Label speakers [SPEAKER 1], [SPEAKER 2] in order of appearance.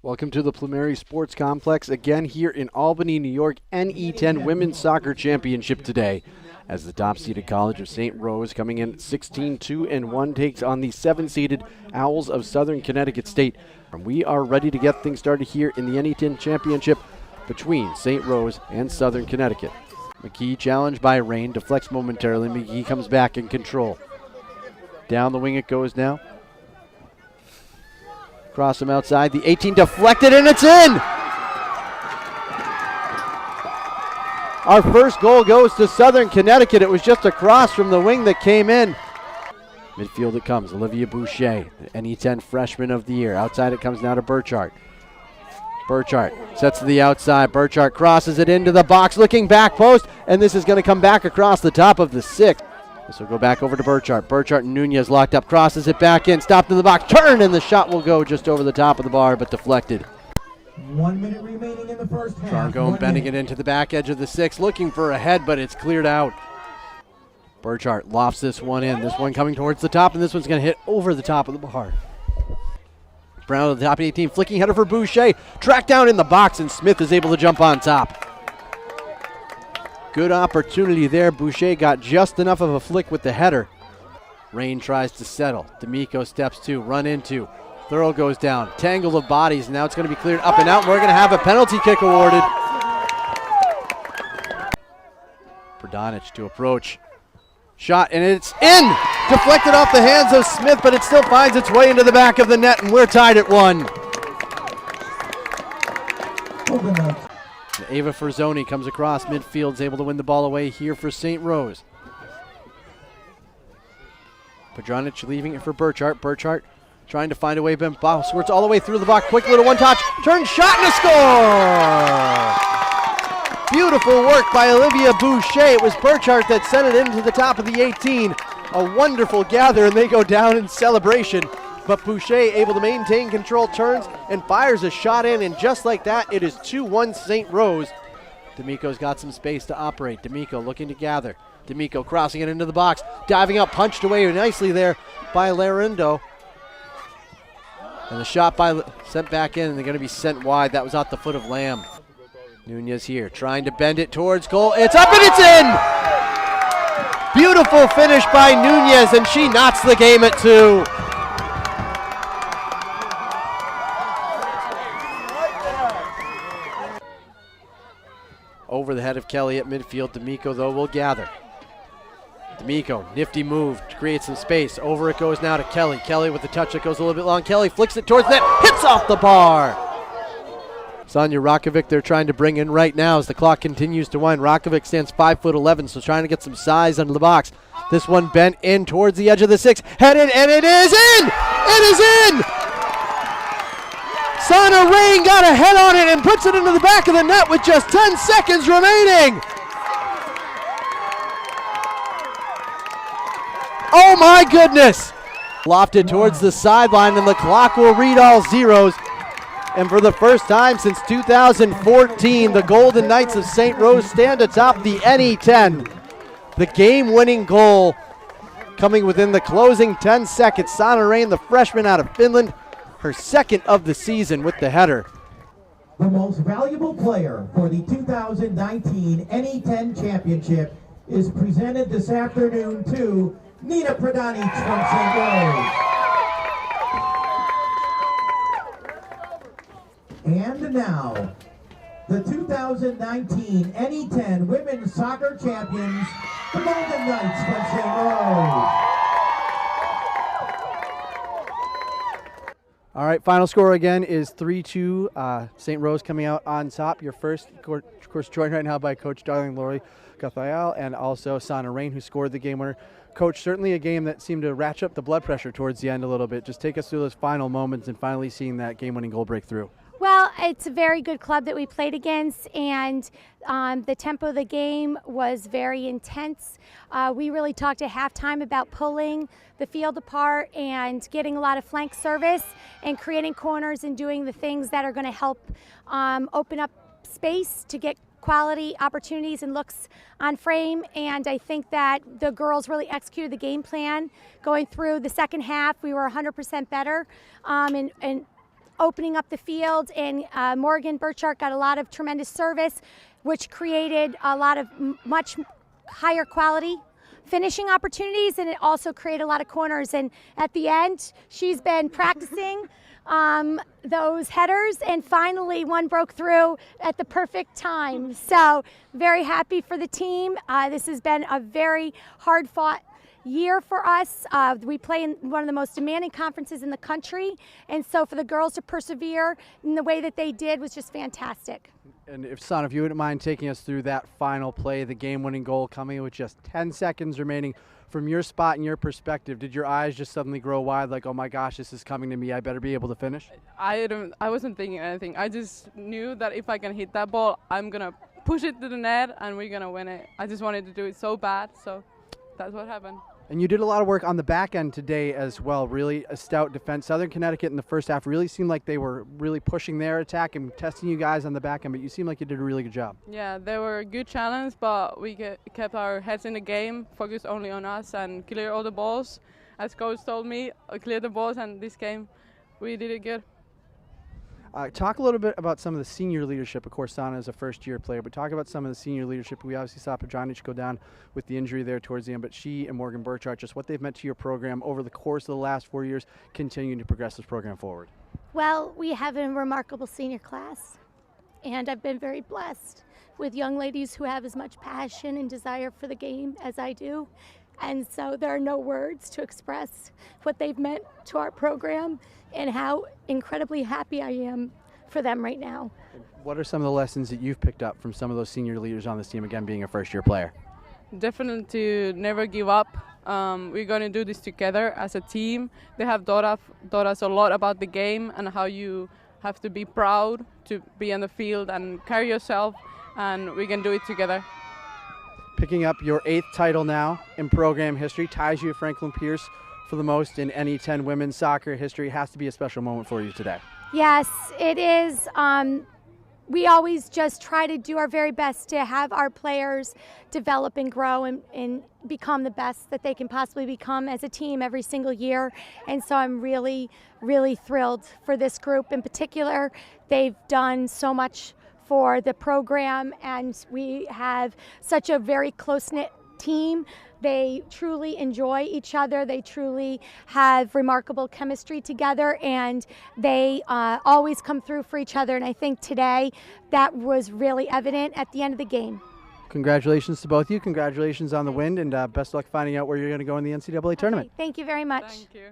[SPEAKER 1] Welcome to the Plumeri Sports Complex, again here in Albany, New York. NE10 Women's Soccer Championship today, as the top-seeded College of St. Rose, coming in 16-2-1, takes on the 7-seeded Owls of Southern Connecticut State. And we are ready to get things started here in the NE10 Championship between St. Rose and Southern Connecticut. McKee challenged by Rain, deflects momentarily. McKee comes back in control. Down the wing it goes now. Cross him outside, the 18 deflected, and it's in! Our first goal goes to Southern Connecticut. It was just a cross from the wing that came in. Midfield it comes, Olivia Boucher, the NE10 freshman of the year. Outside it comes now to Burchart. Burchart sets to the outside. Burchart crosses it into the box, looking back post, and this is going to come back across the top of the 6. This will go back over to Burchart. Burchart and Nunez locked up, crosses it back in, stopped in the box, turn, and the shot will go just over the top of the bar, but deflected.
[SPEAKER 2] 1 minute remaining in the first half.
[SPEAKER 1] Jargo bending it into the back edge of the 6, looking for a head, but it's cleared out. Burchart lofts this one in. This one coming towards the top, and this one's going to hit over the top of the bar. Brown at the top of the 18, flicking header for Boucher. Tracked down in the box, and Smith is able to jump on top. Good opportunity there. Boucher got just enough of a flick with the header. Rain tries to settle. D'Amico steps to, run into. Thurl goes down. Tangle of bodies. Now it's going to be cleared up and out. We're going to have a penalty kick awarded. Pradonic to approach. Shot, and it's in! Deflected off the hands of Smith, but it still finds its way into the back of the net, and we're tied at 1. Ava Ferzoni comes across midfield, is able to win the ball away here for St. Rose. Pradonic leaving it for Burchart. Burchart trying to find a way, but squirts all the way through the box. Quick little one-touch, turn, shot, and a score! Beautiful work by Olivia Boucher. It was Burchart that sent it into the top of the 18. A wonderful gather, and they go down in celebration. But Boucher able to maintain control, turns and fires a shot in, and just like that, it is 2-1 St. Rose. D'Amico's got some space to operate. D'Amico looking to gather. D'Amico crossing it into the box, diving up, punched away nicely there by Larindo. And the shot sent back in, and they're going to be sent wide. That was off the foot of Lamb. Nunez here, trying to bend it towards goal. It's up and it's in! Beautiful finish by Nunez, and she knots the game at 2. Over the head of Kelly at midfield. D'Amico, though, will gather. D'Amico, nifty move to create some space. Over it goes now to Kelly. Kelly with the touch that goes a little bit long. Kelly flicks it towards net, hits off the bar. Sonia Rakovic they're trying to bring in right now as the clock continues to wind. Rakovic stands 5'11", so trying to get some size under the box. This one bent in towards the edge of the 6. Head in, and it is in! It is in! Sana Rain got a head on it and puts it into the back of the net with just 10 seconds remaining. Oh my goodness! Lofted towards the sideline, and the clock will read all zeros. And for the first time since 2014, the Golden Knights of St. Rose stand atop the NE10. The game-winning goal coming within the closing 10 seconds. Sana Rain, the freshman out of Finland, her second of the season with the header.
[SPEAKER 2] The most valuable player for the 2019 NE10 Championship is presented this afternoon to Nina Pradonic from St. Rose. And now, the 2019 NE10 Women's Soccer Champions, the Golden Knights from St. Rose.
[SPEAKER 1] All right, final score again is 3-2. St. Rose coming out on top. Your first, of course, joined right now by Coach Darling Lori Gathial and also Sana Rain, who scored the game winner. Coach, certainly a game that seemed to ratchet up the blood pressure towards the end a little bit. Just take us through those final moments and finally seeing that game-winning goal break through.
[SPEAKER 3] Well, it's a very good club that we played against, and the tempo of the game was very intense. We really talked at halftime about pulling the field apart and getting a lot of flank service and creating corners and doing the things that are going to help open up space to get quality opportunities and looks on frame. And I think that the girls really executed the game plan. Going through the second half, we were 100% better. And opening up the field, and Morgan Burchard got a lot of tremendous service, which created a lot of much higher quality finishing opportunities, and it also created a lot of corners. And at the end, she's been practicing those headers, and finally one broke through at the perfect time. So very happy for the team. This has been a very hard-fought year for us. We play in one of the most demanding conferences in the country, and so for the girls to persevere in the way that they did was just fantastic.
[SPEAKER 1] And if you wouldn't mind taking us through that final play, the game-winning goal coming with just 10 seconds remaining. From your spot and your perspective, did your eyes just suddenly grow wide like, oh my gosh, this is coming to me, I better be able to finish?
[SPEAKER 4] I wasn't thinking anything. I just knew that if I can hit that ball, I'm going to push it to the net and we're going to win it. I just wanted to do it so bad, so that's what happened.
[SPEAKER 1] And you did a lot of work on the back end today as well, really a stout defense. Southern Connecticut in the first half really seemed like they were really pushing their attack and testing you guys on the back end, but you seem like you did a really good job.
[SPEAKER 4] Yeah, they were a good challenge, but we kept our heads in the game, focused only on us and clear all the balls. As coach told me, clear the balls, and this game we did it good.
[SPEAKER 1] Talk a little bit about some of the senior leadership. Of course, Sana is a first-year player, but talk about some of the senior leadership. We obviously saw Pedranic go down with the injury there towards the end, but she and Morgan Burchard, just what they've meant to your program over the course of the last 4 years, continuing to progress this program forward.
[SPEAKER 3] Well, we have a remarkable senior class, and I've been very blessed with young ladies who have as much passion and desire for the game as I do. And so there are no words to express what they've meant to our program and how incredibly happy I am for them right now.
[SPEAKER 1] What are some of the lessons that you've picked up from some of those senior leaders on this team, again, being a first-year player?
[SPEAKER 4] Definitely to never give up. We're going to do this together as a team. They have taught us a lot about the game and how you have to be proud to be on the field and carry yourself, and we can do it together.
[SPEAKER 1] Picking up your 8th title now in program history, ties you to Franklin Pierce for the most in NE10 women's soccer history. Has to be a special moment for you today.
[SPEAKER 3] Yes, it is. We always just try to do our very best to have our players develop and grow and become the best that they can possibly become as a team every single year. And so I'm really, really thrilled for this group in particular. They've done so much for the program, and we have such a very close-knit team. They truly enjoy each other. They truly have remarkable chemistry together, and they always come through for each other. And I think today that was really evident at the end of the game.
[SPEAKER 1] Congratulations to both of you. Congratulations on the win, and best of luck finding out where you're going to go in the NCAA tournament.
[SPEAKER 3] Thank you very much.
[SPEAKER 4] Thank you.